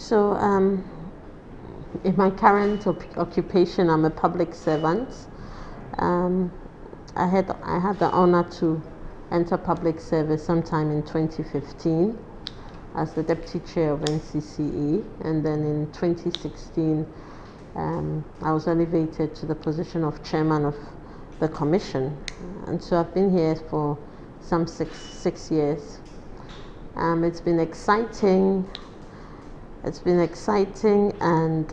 So, in my current occupation, I'm a public servant. Um, I had the honor to enter public service sometime in 2015 as the deputy chair of NCCE, and then in 2016 I was elevated to the position of chairman of the commission, and so I've been here for some six years. It's been exciting. It's been exciting and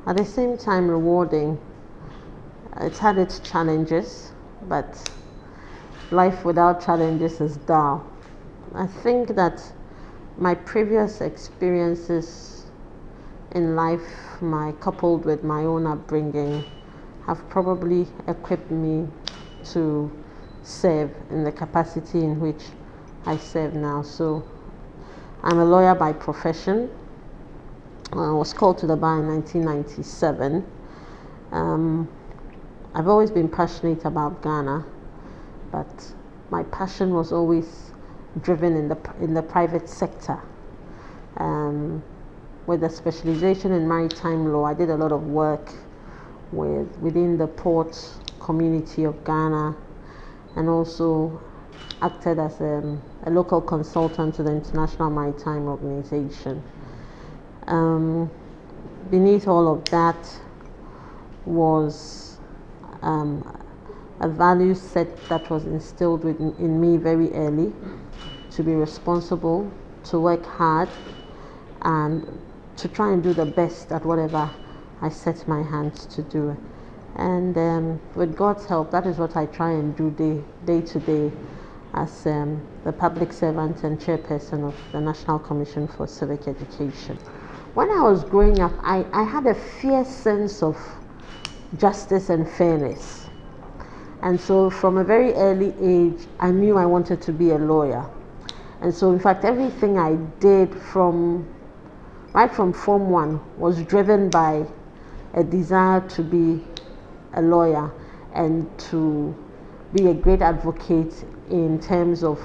at the same time rewarding. It's had its challenges, but life without challenges is dull. I think that my previous experiences in life, coupled with my own upbringing, have probably equipped me to serve in the capacity in which I serve now. So I'm a lawyer by profession. I was called to the bar in 1997. I've always been passionate about Ghana, but my passion was always driven in the private sector. With a specialization in maritime law, I did a lot of work within the port community of Ghana, and also acted as a local consultant to the International Maritime Organization. Beneath all of that was a value set that was instilled in me very early, to be responsible, to work hard, and to try and do the best at whatever I set my hands to do. And with God's help, that is what I try and do day to day as the public servant and chairperson of the National Commission for Civic Education. When I was growing up, I had a fierce sense of justice and fairness. And so from a very early age, I knew I wanted to be a lawyer. And so in fact, everything I did right from Form 1 was driven by a desire to be a lawyer and to be a great advocate in terms of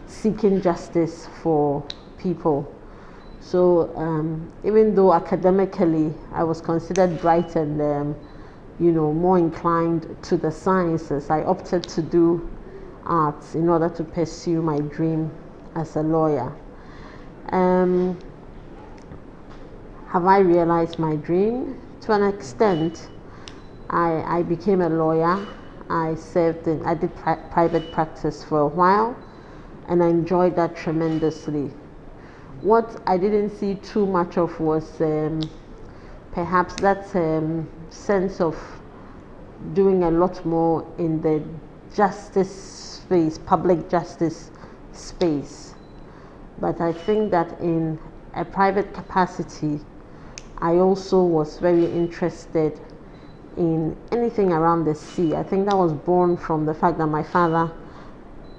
seeking justice for people. So even though academically I was considered bright and more inclined to the sciences, I opted to do arts in order to pursue my dream as a lawyer. Have I realized my dream? To an extent. I became a lawyer. I did private practice for a while, and I enjoyed that tremendously. What I didn't see too much of was perhaps that sense of doing a lot more in the justice space, public justice space. But I think that in a private capacity, I also was very interested in anything around the sea. I think that was born from the fact that my father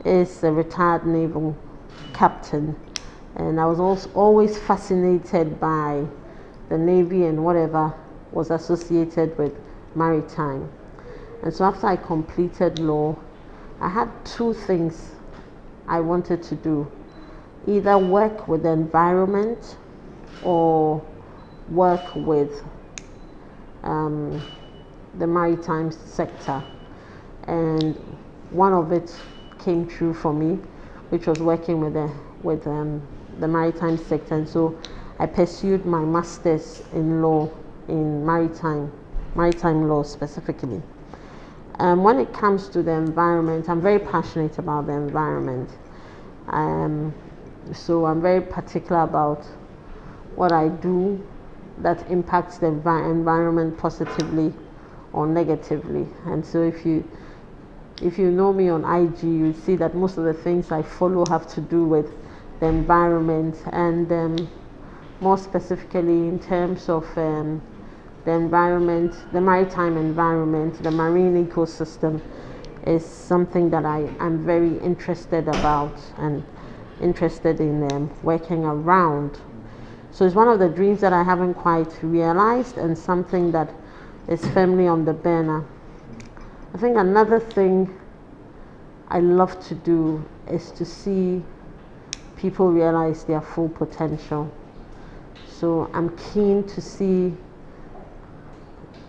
is a retired naval captain, and I was also always fascinated by the Navy and whatever was associated with maritime. And so after I completed law, I had two things I wanted to do: either work with the environment or work with the maritime sector. And one of it came true for me, which was working with the maritime sector. And so I pursued my master's in law, in maritime law specifically. When it comes to the environment, I'm very passionate about the environment. So I'm very particular about what I do that impacts the environment positively or negatively. And so if you know me on IG, you see that most of the things I follow have to do with the environment, and more specifically in terms of the environment, the maritime environment, the marine ecosystem is something that I am very interested about and interested in working around. So it's one of the dreams that I haven't quite realized, and something that is firmly on the burner. I think another thing I love to do is to see people realize their full potential. So I'm keen to see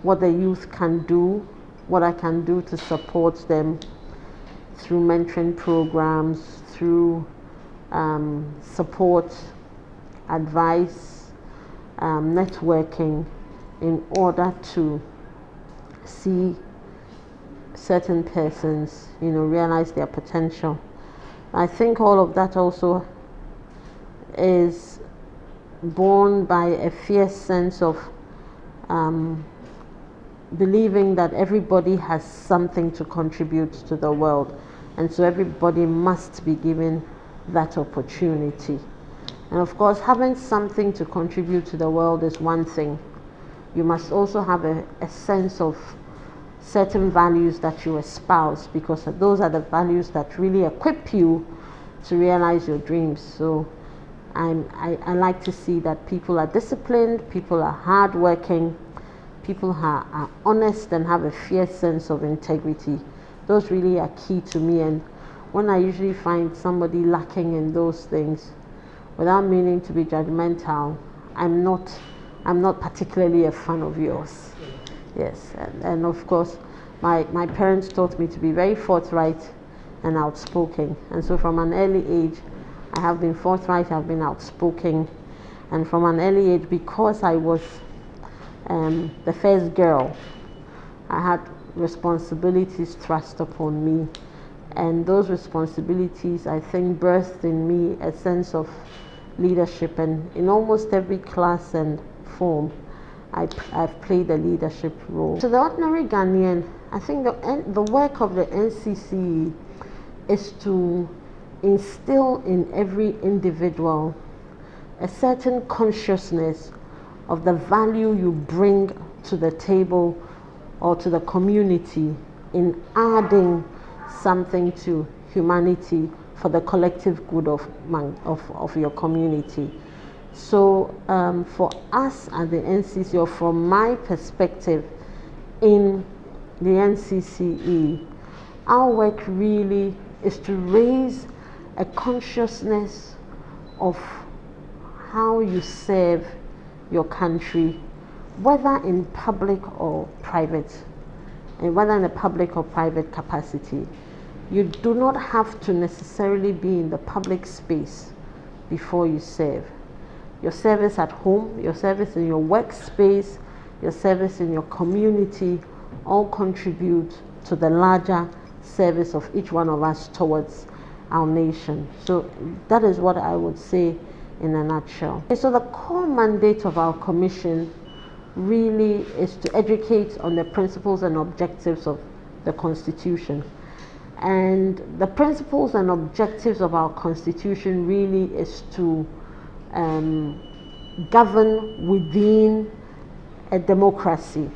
what the youth can do, what I can do to support them through mentoring programs, through support, advice, networking, in order to see certain persons, realize their potential. I think all of that also is born by a fierce sense of believing that everybody has something to contribute to the world, and so everybody must be given that opportunity. And of course, having something to contribute to the world is one thing. You must also have a sense of certain values that you espouse, because those are the values that really equip you to realize your dreams. So I like to see that people are disciplined, people are hardworking, people are honest and have a fierce sense of integrity. Those really are key to me. And when I usually find somebody lacking in those things, without meaning to be judgmental, I'm not particularly a fan of yours. Yes, and of course, my parents taught me to be very forthright and outspoken. And so from an early age, I have been forthright, I've been outspoken. And from an early age, because I was the first girl, I had responsibilities thrust upon me. And those responsibilities, I think, birthed in me a sense of leadership. And in almost every class and form, I've played a leadership role. To the ordinary Ghanaian, I think the work of the NCCE is to instill in every individual a certain consciousness of the value you bring to the table or to the community in adding something to humanity for the collective good of your community. So for us at the NCCE, or from my perspective in the NCCE, our work really is to raise a consciousness of how you serve your country, whether in public or private, and whether in a public or private capacity. You do not have to necessarily be in the public space before you serve. Your service at home, your service in your workspace, your service in your community, all contribute to the larger service of each one of us towards our nation. So that is what I would say in a nutshell. So the core mandate of our commission really is to educate on the principles and objectives of the Constitution. And the principles and objectives of our Constitution really is to govern within a democracy.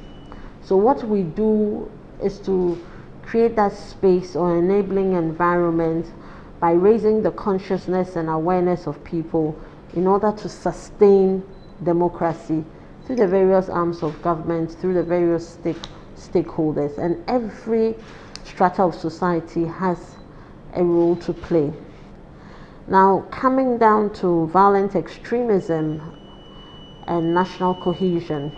So what we do is to create that space or enabling environment by raising the consciousness and awareness of people in order to sustain democracy through the various arms of government, through the various stakeholders. And every strata of society has a role to play. Now, coming down to violent extremism and national cohesion,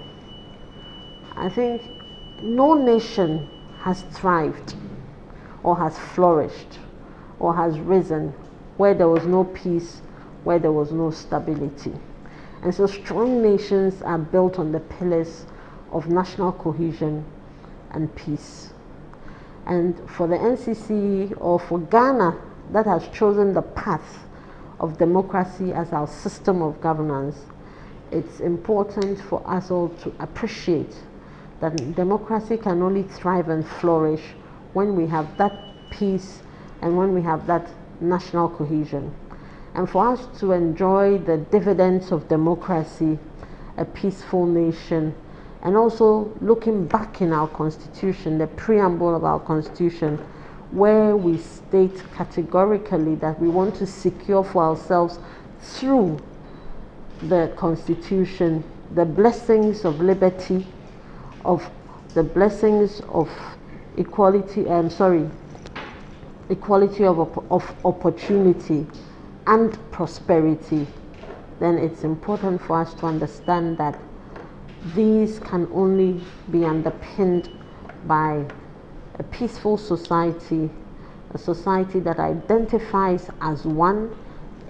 I think no nation has thrived or has flourished or has risen where there was no peace, where there was no stability. And so strong nations are built on the pillars of national cohesion and peace. And for the NCCE, or for Ghana, that has chosen the path of democracy as our system of governance, it's important for us all to appreciate that democracy can only thrive and flourish when we have that peace and when we have that national cohesion. And for us to enjoy the dividends of democracy, a peaceful nation, and also looking back in our Constitution, the preamble of our Constitution, where we state categorically that we want to secure for ourselves through the Constitution the blessings of liberty, of the blessings of equality of opportunity and prosperity then it's important for us to understand that these can only be underpinned by a peaceful society, a society that identifies as one,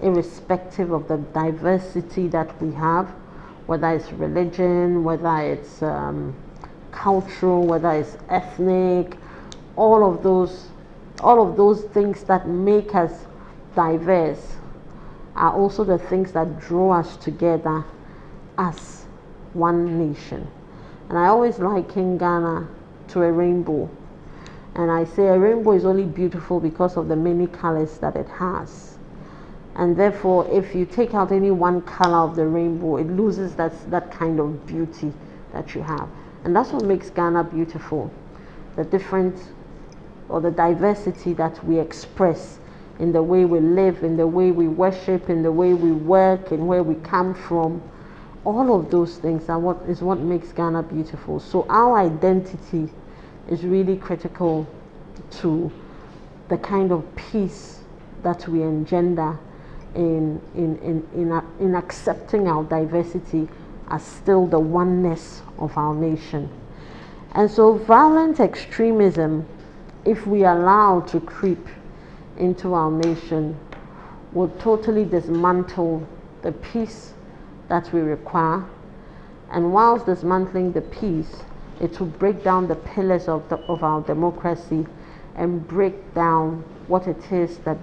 irrespective of the diversity that we have, whether it's religion, whether it's cultural, whether it's ethnic, all of those things that make us diverse are also the things that draw us together as one nation. And I always liken Ghana to a rainbow. And I say a rainbow is only beautiful because of the many colors that it has. And therefore, if you take out any one color of the rainbow, it loses that kind of beauty that you have. And that's what makes Ghana beautiful. The different or the diversity that we express in the way we live, in the way we worship, in the way we work, in where we come from. All of those things are what makes Ghana beautiful. So our identity is really critical to the kind of peace that we engender in accepting our diversity as still the oneness of our nation. And so violent extremism, if we allow to creep into our nation, will totally dismantle the peace that we require. And whilst dismantling the peace, it will break down the pillars of our democracy and break down what it is that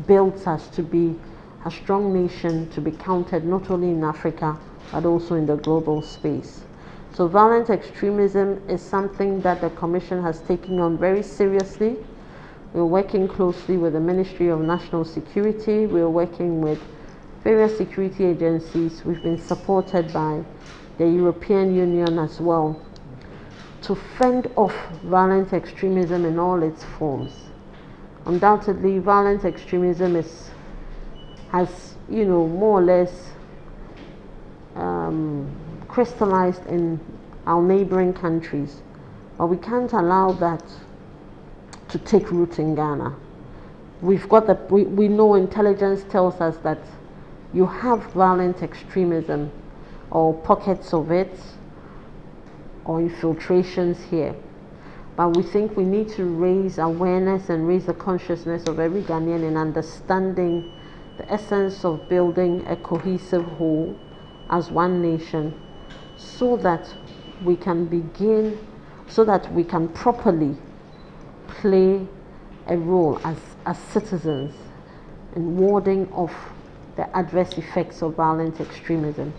builds us to be a strong nation, to be counted not only in Africa but also in the global space. So violent extremism is something that the Commission has taken on very seriously. We're working closely with the Ministry of National Security. We're working with various security agencies. We've been supported by the European Union as well to fend off violent extremism in all its forms. Undoubtedly, violent extremism has, more or less crystallized in our neighboring countries, but we can't allow that to take root in Ghana. We know intelligence tells us that you have violent extremism or pockets of it or infiltrations here. But we think we need to raise awareness and raise the consciousness of every Ghanaian in understanding the essence of building a cohesive whole as one nation, so that we can properly play a role as citizens in warding off the adverse effects of violent extremism.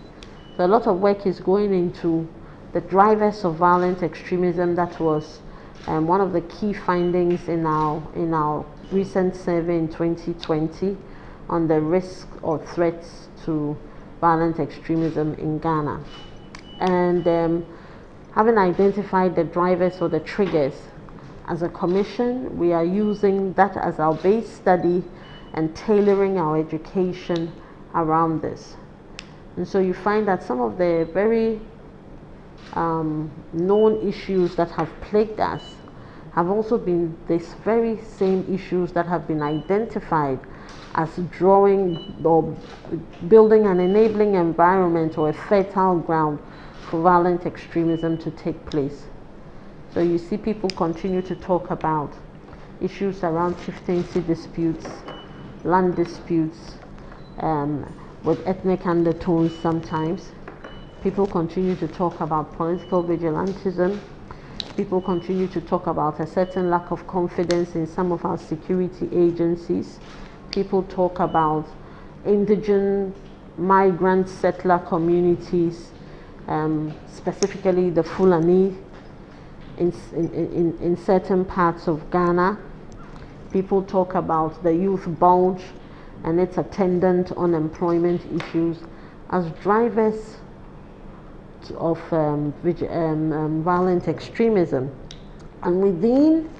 So a lot of work is going into the drivers of violent extremism. That was one of the key findings in our recent survey in 2020 on the risk or threats to violent extremism in Ghana. And having identified the drivers or the triggers, as a commission, we are using that as our base study and tailoring our education around this. And so you find that some of the very known issues that have plagued us have also been these very same issues that have been identified as drawing or building an enabling environment or a fertile ground for violent extremism to take place. So you see people continue to talk about issues around chieftaincy disputes, land disputes, with ethnic undertones sometimes. People continue to talk about political vigilantism. People continue to talk about a certain lack of confidence in some of our security agencies. People talk about indigenous migrant settler communities, specifically the Fulani in certain parts of Ghana. People talk about the youth bulge and its attendant unemployment issues as drivers of violent extremism. And within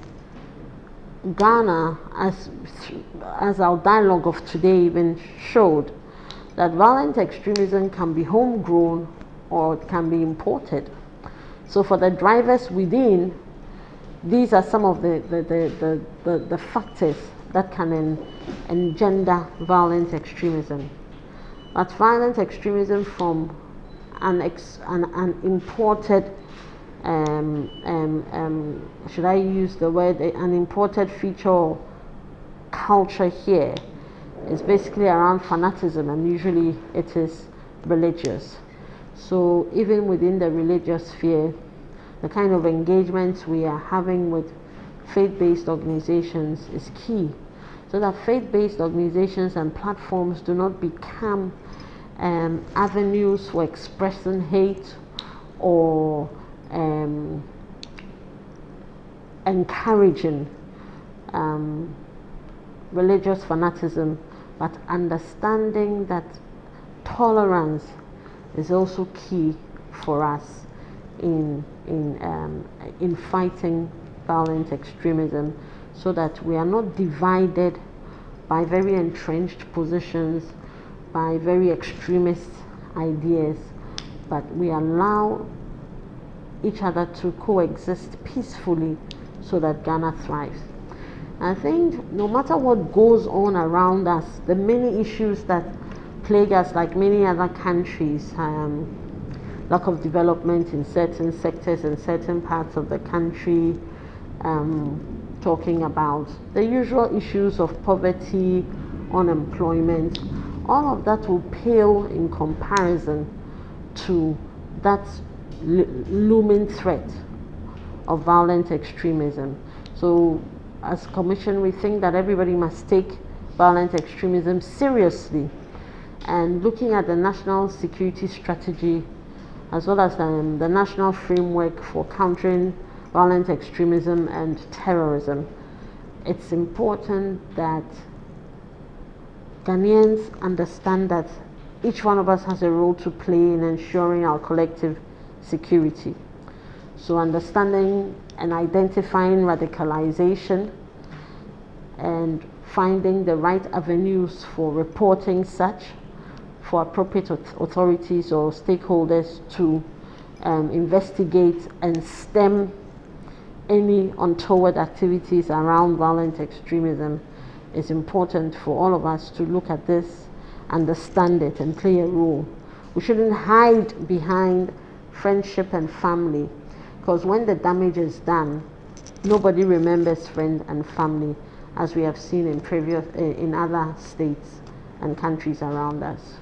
Ghana, as our dialogue of today even showed, that violent extremism can be homegrown or it can be imported. So for the drivers within, these are some of the factors that can engender violent extremism. But violent extremism from an imported, should I use the word, an imported feature or culture here, is basically around fanaticism, and usually it is religious. So even within the religious sphere, the kind of engagements we are having with faith-based organizations is key, so that faith-based organizations and platforms do not become avenues for expressing hate or encouraging religious fanaticism, but understanding that tolerance is also key for us in fighting violent extremism, so that we are not divided by very entrenched positions, by very extremist ideas, but we allow each other to coexist peacefully so that Ghana thrives. I think no matter what goes on around us, the many issues that plague us, like many other countries, lack of development in certain sectors and certain parts of the country, talking about the usual issues of poverty, unemployment, all of that will pale in comparison to that looming threat of violent extremism. So as Commission, we think that everybody must take violent extremism seriously, and looking at the national security strategy as well as the national framework for countering violent extremism and terrorism, it's important that Ghanaians understand that each one of us has a role to play in ensuring our collective security. So understanding and identifying radicalization and finding the right avenues for reporting such, for appropriate authorities or stakeholders to investigate and stem any untoward activities around violent extremism, is important for all of us to look at this, understand it, and play a role. We shouldn't hide behind friendship and family, because when the damage is done, nobody remembers friend and family, as we have seen in other states and countries around us.